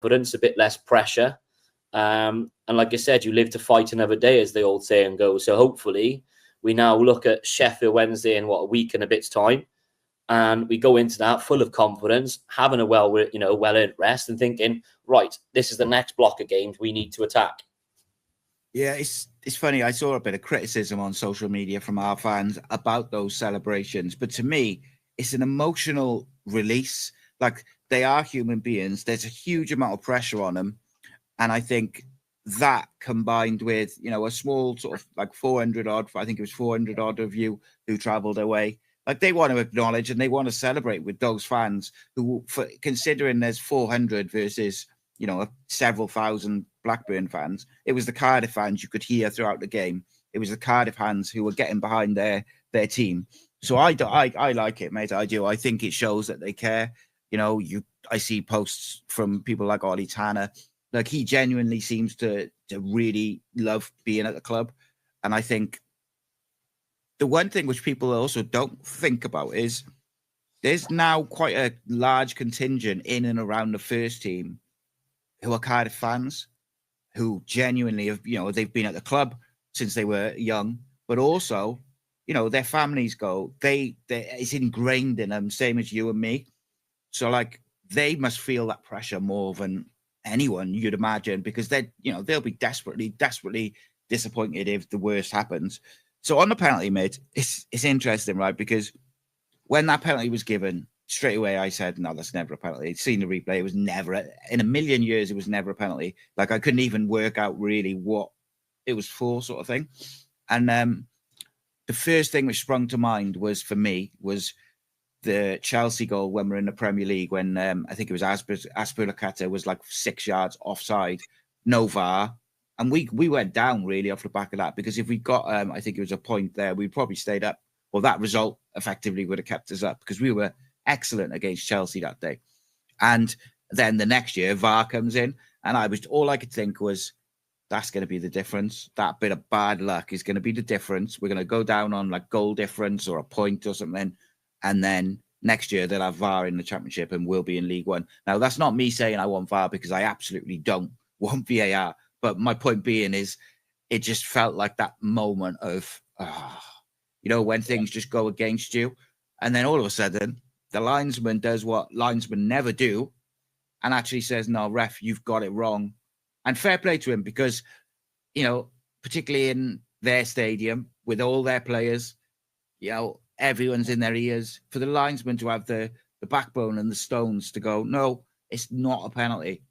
confidence, a bit less pressure. And like I said, you live to fight another day, as the old saying goes. So hopefully we now look at Sheffield Wednesday in a week and a bit's time, and we go into that full of confidence, having a well-earned rest, and thinking, right, this is the next block of games we need to attack. Yeah, it's funny. I saw a bit of criticism on social media from our fans about those celebrations, but to me, it's an emotional release. Like, they are human beings. There's a huge amount of pressure on them. And I think that combined with, a small sort of like 400 odd, I think it was 400 odd of you who traveled away. Like, they want to acknowledge and they want to celebrate with those fans who, considering there's 400 versus, several thousand Blackburn fans, it was the Cardiff fans you could hear throughout the game. It was the Cardiff fans who were getting behind their team. So I like it, mate. I do. I think it shows that they care. I see posts from people like Ollie Tanner. Like, he genuinely seems to really love being at the club. And I think the one thing which people also don't think about is there's now quite a large contingent in and around the first team who are Cardiff fans, who genuinely have, they've been at the club since they were young, but also, their families go, it's ingrained in them, same as you and me. So, like, they must feel that pressure more than anyone, you'd imagine, because they'll be desperately disappointed if the worst happens. So on the penalty, mate, it's interesting, right? Because when that penalty was given, straight away I said, no, that's never a penalty. I'd seen the replay. It was never, in a million years, it was never a penalty. Like, I couldn't even work out really what it was for, sort of thing. And the first thing which sprung to mind was the Chelsea goal when we're in the Premier League, when I think it was Azpilicueta was like 6 yards offside, no VAR. And we went down really off the back of that, because if we got, I think it was a point there, we'd probably stayed up. Well, that result effectively would have kept us up, because we were excellent against Chelsea that day. And then the next year, VAR comes in, and all I could think was, that's going to be the difference. That bit of bad luck is going to be the difference. We're going to go down on like goal difference or a point or something. And then next year they'll have VAR in the Championship and we'll be in League One. Now, that's not me saying I want VAR, because I absolutely don't want VAR. But my point being is, it just felt like that moment of, when things just go against you. And then all of a sudden, the linesman does what linesmen never do and actually says, no, ref, you've got it wrong. And fair play to him, because, particularly in their stadium with all their players, everyone's in their ears. For the linesman to have the backbone and the stones to go, no, it's not a penalty.